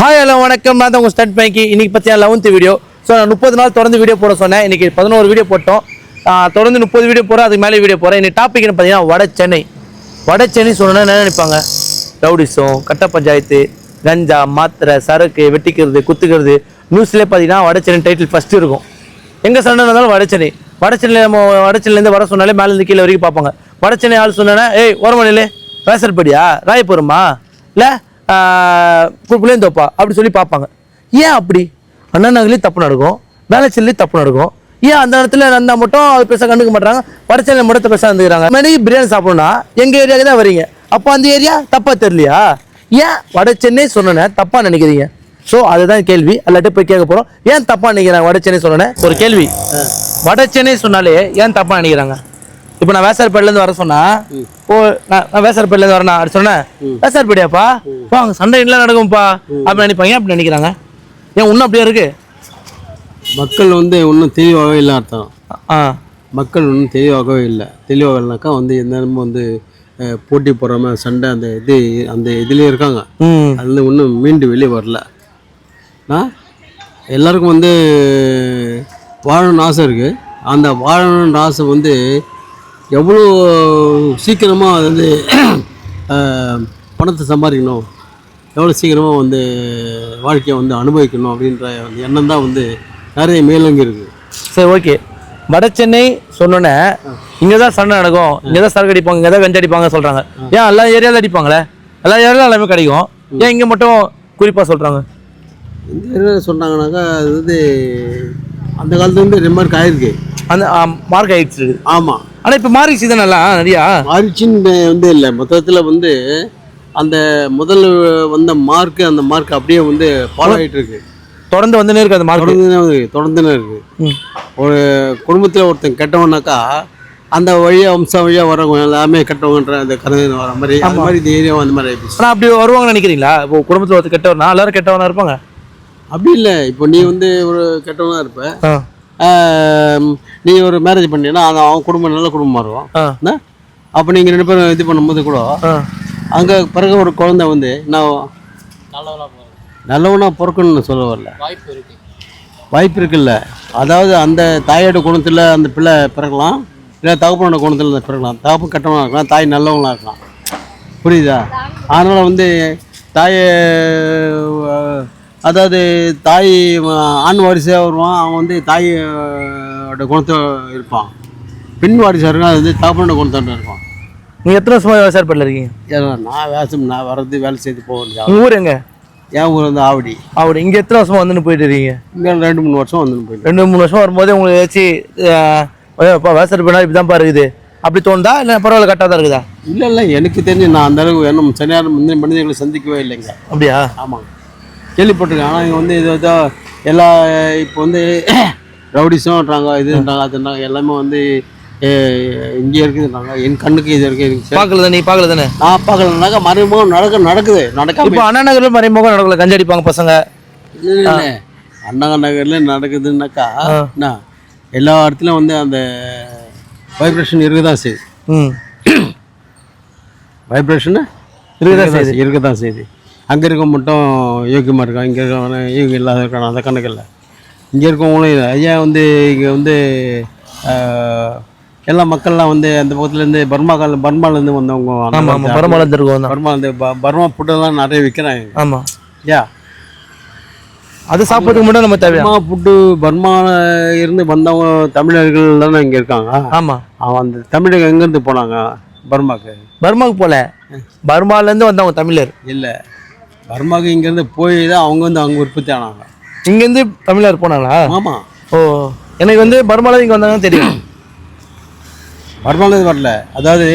Hi hello வணக்கம். நான் தான் உங்கள் ஸ்டண்ட் பைக்கி. இன்றைக்கி பார்த்தீங்கன்னா 11th வீடியோ. ஸோ நான் 30 நாள் தொடர்ந்து வீடியோ போட சொன்னேன். இன்றைக்கி 11 வீடியோ போட்டோம். தொடர்ந்து 30 வீடியோ போகிறேன், அதுக்கு மேலே வீடியோ போகிறேன். இன்றைக்கி டாப்பிக்னு பார்த்தீங்கன்னா வட சென்னை சொன்னோன்னா என்ன நினைப்பாங்க? ரவுடிசம், கட்ட பஞ்சாயத்து, கஞ்சா, மாத்திரை, சரக்கு, வெட்டிக்கிறது, குத்துக்கிறது. நியூஸ்லேயே பார்த்தீங்கன்னா வட சென்னை டைட்டில் ஃபஸ்ட்டு இருக்கும். எங்கே சண்டை இருந்தாலும் வட சென்னையிலேருந்து வர சொன்னாலே மேலேருந்து கீழே வரைக்கும் பார்ப்பாங்க. வட சென்னை ஆள் சொன்னேன்னா, ஏய் ஓரமணிலே வேசல்படியா, ராயபுரமா, இல்லை புளியந்தோப்பா அப்படி சொல்லி பார்ப்பாங்க. ஏன் அப்படி? அண்ணா நகர்லேயும் தப்பு நடக்கும், வேளச்சேரிலையும் தப்பு நடக்கும். ஏன் அந்த இடத்துல இருந்தால் மட்டும் அது பெருசாக கண்டுக்க மாட்டாங்க, வடச்சேரியில் மட்டும் பெருசாக இருந்துக்கிறாங்க? மணி பிரியாணி சாப்பிடணும்னா எங்கள் ஏரியாவுக்கு தான் வரீங்க, அப்போ அந்த ஏரியா தப்பாக தெரியலையா? ஏன் வட சென்னை சொன்னேன்னு தப்பாக நினைக்கிறீங்க? ஸோ அதுதான் கேள்வி. எல்லாட்டும் போய் கேட்க போகிறோம். ஏன் தப்பாக நினைக்கிறாங்க வட சென்னை சொன்னேன்னு ஒரு கேள்வி. வட சென்னை சொன்னாலே ஏன் தப்பாக நினைக்கிறாங்க? இப்போ நான் வேசார்பேட்டிலேருந்து வர சொன்னா, நான் வேசார்பேட்டிலேருந்து வரேன் அப்படி சொன்னேன், வேசார்பேட்டியாப்பா அங்கே சண்டை இல்லை நடக்கும்ப்பா அப்படி நினைப்பாங்க. ஏன் அப்படி நினைக்கிறாங்க? ஏன் இன்னும் அப்படியே இருக்கு? மக்கள் இன்னும் தெளிவாகவே இல்லை அர்த்தம். மக்கள் இன்னும் தெளிவாகவே இல்லை. தெளிவாகலைனாக்கா எந்த நேரமும் போட்டி போடுறாம சண்டை அந்த இதுலேயே இருக்காங்க. அதுல இன்னும் மீண்டு வெளியே வரல. எல்லாருக்கும் வாழணும்னு ஆசை இருக்குது. அந்த வாழணுன்ற ஆசை எவ்வளோ சீக்கிரமாக பணத்தை சம்பாதிக்கணும், எவ்வளோ சீக்கிரமாக வாழ்க்கையை அனுபவிக்கணும் அப்படின்ற எண்ணம் தான் நிறைய மேலோங்கி இருக்குது. சரி, ஓகே. வட சென்னை சொன்னோன்னே இங்கே தான் சண்டை நடக்கும், இங்கே தான் சரக்கு அடிப்பாங்க, இங்கே தான் வெஞ்சு அடிப்பாங்க சொல்கிறாங்க. ஏன் எல்லா ஏரியாவில் அடிப்பாங்களே? எல்லா ஏரியாவில் எல்லாமே கிடைக்கும், ஏன் இங்கே மட்டும் குறிப்பாக சொல்கிறாங்க? இந்த ஏரியாவில் சொன்னாங்கன்னாக்கா அது அந்த காலத்துல ரிமார்க் ஆயிருக்கு. அந்த மார்க் ஆயிடுச்சு. ஆமாம், ஆனால் இப்போ மாறிடுச்சு தான். நல்லா நிறையா மாறிச்சின்னு இல்லை. மொத்தத்தில் அந்த முதல் வந்த மார்க்கு, அந்த மார்க் அப்படியே ஃபாலோ ஆகிட்டு இருக்கு. தொடர்ந்து வந்துனே இருக்கு. அந்த மார்க் தொடர்ந்துனே இருக்கு. ஒரு குடும்பத்தில் ஒருத்தன் கெட்டவனாக்கா அந்த வழியாக வம்சம் வழியாக வரவங்க எல்லாமே கெட்டவங்கன்ற அந்த கதை வர மாதிரி அந்த மாதிரி இந்த ஏரியாவும் அந்த மாதிரி ஆயிடுச்சு. ஆனால் அப்படி வருவாங்கன்னு நினைக்கிறீங்களா? இப்போ குடும்பத்தில் ஒருத்தர் கெட்டவனா எல்லாரும் கெட்டவனா இருப்பாங்க? அப்படி இல்லை. இப்போ நீ ஒரு கெட்டவனா இருப்ப, நீ ஒரு மேரேஜ் பண்ணினா அவன் குடும்பம் நல்ல குடும்பமாக இருக்கும். அப்போ நீங்கள் 2 பேரும் இது பண்ணும்போது கூட அங்கே பிறகு ஒரு குழந்தை நான் நல்லவனா பிறக்கணும்னு சொல்ல வரல, வாய்ப்பு இருக்குல்ல. அதாவது அந்த தாயோட குணத்தில் அந்த பிள்ளை பிறக்கலாம், இல்லை தகப்பனோட குணத்தில் பிறக்கலாம். தகப்பு கெட்டவனாக இருக்கலாம், தாய் நல்லவங்களாக இருக்கலாம். புரியுதா? அதனால் தாயை அதாவது தாய் ஆண் வாரிசாக வருவான், அவன் தாயோட குணத்தை இருப்பான். பெண் வாரிசாக இருக்கான், அது தகப்பனோட குணத்தோட இருப்பான். நீங்கள் எத்தனை வருஷமாக விவசாயப்பட்டில் இருக்கீங்க? நான் வர்றது வேலை செய்து போவேன். உங்கள் ஊர் எங்கே? என் ஊர் ஆவடி. இங்கே எத்தனை வருஷமாக வந்துன்னு போயிட்டு இருக்கீங்க? இங்கே 2-3 வருஷம் போயிட்டு. 2-3 வருஷம் வரும்போது உங்களுக்கு ஏதாச்சும் விவசாயப்படா இப்படி தான்ப்பா இருக்குது அப்படி தோணுதா, இல்லை பரவாயில்ல கரெக்டாக தான் இருக்குதா? இல்லை, எனக்கு தெரிஞ்சு நான் அந்த அளவுக்கு என்ன சரியான மனிதர்களை சந்திக்கவே இல்லைங்க. அப்படியா? ஆமாங்க, கேள்விப்பட்டிருக்கேன். ஆனால் இங்கே ஏதோ எல்லா இப்போ ரவுடிஸும்ன்றாங்க, இதுன்றாங்க, அதுன்றாங்க. எல்லாமே இங்கே இருக்குதுன்றாங்க. என் கண்ணுக்கு இது இருக்குது. பார்க்கல, நீ பார்க்கல தானே? நான் பார்க்கலனாக்கா மறைமுகம் நடக்குது. இப்போ அண்ணா நகரில் மறைமுகம் நடக்கல, கஞ்சா அடிப்பாங்க பசங்க. இல்லை, அண்ணா நகரில் நடக்குதுன்னாக்கா எல்லா இடத்துலையும் அந்த வைப்ரேஷன் இருக்குதான் செய்யுது. வைப்ரேஷனு இருக்குதான் செய்யுது. அங்கே இருக்க மட்டும் யோக்கியமாக இருக்கான், இங்கே இருக்க யோகியம் இல்லாத இருக்கான அந்த கணக்கில். இங்கே இருக்கவங்களும் இல்லை. ஐயா இங்கே எல்லா மக்கள்லாம் அந்த பக்கத்துலேருந்து பர்மாலேருந்து வந்தவங்க. பர்மா ஃபுட்டெல்லாம் நிறைய விற்கிறாங்க. ஆமாம், யா அது சாப்பிட்றதுக்கு மட்டும் நம்ம தேவை. பர்மா ஃபுட்டு பர்மாவில் இருந்து வந்தவங்க தமிழர்கள் தானே இங்கே இருக்காங்க. ஆமாம், அவன் அந்த தமிழர்கள் எங்கேருந்து போனாங்க பர்மாவுக்கு போல? பர்மாலேருந்து வந்தவங்க தமிழர் இல்லை. பர்மாவுக்கு இங்கேருந்து போய் தான் அவங்க அங்கே உற்பத்தி ஆனாங்க. இங்கேருந்து தமிழர் போனாங்களா? ஆமாம். ஓ, எனக்கு பர்மாவில் இங்கே வந்தாங்கன்னு தெரியும். பர்மாலேருந்து வரல. அதாவது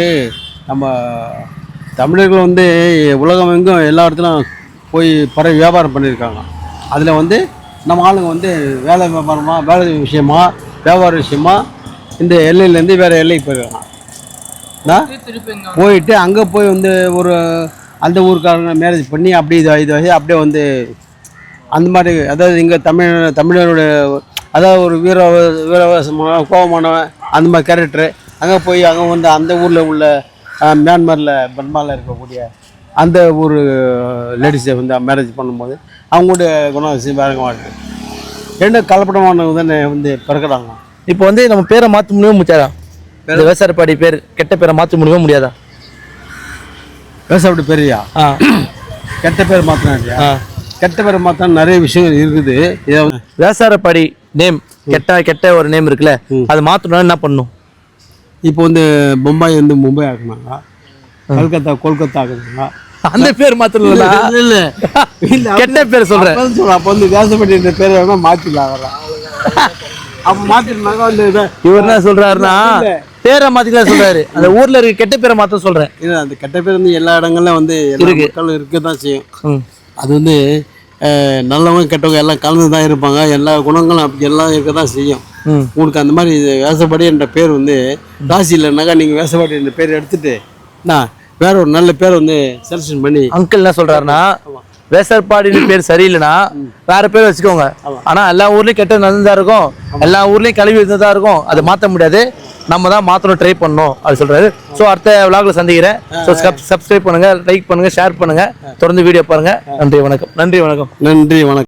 நம்ம தமிழர்கள் உலகம் எங்கும் எல்லா இடத்துலையும் போய் வியாபாரம் பண்ணியிருக்காங்க. அதில் நம்ம ஆளுங்க வேலை வியாபாரமாக, வேலை விஷயமா, வியாபார விஷயமா இந்த எல்லையிலேருந்து வேறு எல்லைக்கு போயிருக்காங்க. போயிட்டு அங்கே போய் ஒரு அந்த ஊருக்காரங்க மேரேஜ் பண்ணி அப்படி இது அப்படியே அந்த மாதிரி. அதாவது இங்கே தமிழரோட அதாவது ஒரு வீரவாசமான கோபமானவன் அந்த மாதிரி கேரக்டரு அங்கே போய் அங்கே அந்த ஊரில் உள்ள மியான்மரில் பர்மாவில் இருக்கக்கூடிய அந்த ஒரு லேடிஸை மேரேஜ் பண்ணும்போது அவங்களுடைய குணாதிசயம் வேற மாட்டேன். ரெண்டும் கலப்படமானவங்க தானே வந்து பிறக்கிறாங்க. இப்போ வந்து நம்ம பேரை மாற்ற முடியுமா முடியாதா? இந்த வேசாரப்பாடி பேர் கெட்ட பேரை மாற்ற முடியுமா முடியாதா? அப்படி பெரியா கெட்ட பேர் மாற்றினா கெட்ட பேர் மாற்றினா நிறைய விஷயங்கள் இருக்குது. வேசாரப்பாடி நேம் கெட்ட ஒரு நேம் இருக்குல்ல, அது மாற்றணும்னா என்ன பண்ணணும்? இப்போ வந்து பொம்பாய் வந்து மும்பை ஆக்குனாங்க, கல்கத்தா கொல்கத்தா ஆக்குனாங்க. அந்த பேர் மாற்றணும் இல்லை கெட்ட பேர் சொல்கிறேன். அப்போ வந்து வேசப்பட்டி என்ற பேர் வேணா மாற்றிடலாம். அப்போ மாற்றிருந்தாங்க வந்து இவர் என்ன சொல்றாருன்னா பேரை மாத்திக்கலாம் சொல்றாரு. அந்த ஊர்ல இருக்க கெட்ட பேரை மாத்த சொல்றேன். இல்லை அந்த கெட்ட பேர் வந்து எல்லா இடங்கள்ல வந்து இருக்கு, இருக்க தான் செய்யும். அது வந்து நல்லவங்க கெட்டவங்க எல்லாம் கலந்து தான் இருப்பாங்க. எல்லா குணங்களும் அப்படி எல்லாம் இருக்க தான் செய்யும். உங்களுக்கு அந்த மாதிரி வேசப்பாடி என்ற பேர் வந்து ராசி இல்லைன்னாக்கா நீங்கள் வேசப்பாடி என்ற பேர் எடுத்துட்டு நான் வேற ஒரு நல்ல பேர் வந்து செலக்ஷன் பண்ணி. அங்கிள் என்ன சொல்றாருன்னா வேசார்பாடின்னு பேர் சரியில்லைன்னா வேற பேர் வச்சுக்கோங்க. ஆனா எல்லா ஊர்லயும் கெட்ட நடந்துதான் இருக்கும், எல்லா ஊர்லயும் கழுவி இருந்ததா இருக்கும். அதை மாற்ற முடியாது, நம்ம தான் மாற்றணும், ட்ரை பண்ணணும் அது சொல்றாரு. ஸோ அடுத்த விளாக்ல சந்திக்கிறேன். ஸோ சப்ஸ்கிரைப் பண்ணுங்க, லைக் பண்ணுங்க, ஷேர் பண்ணுங்க, தொடர்ந்து வீடியோ பாருங்க. நன்றி வணக்கம். நன்றி வணக்கம்.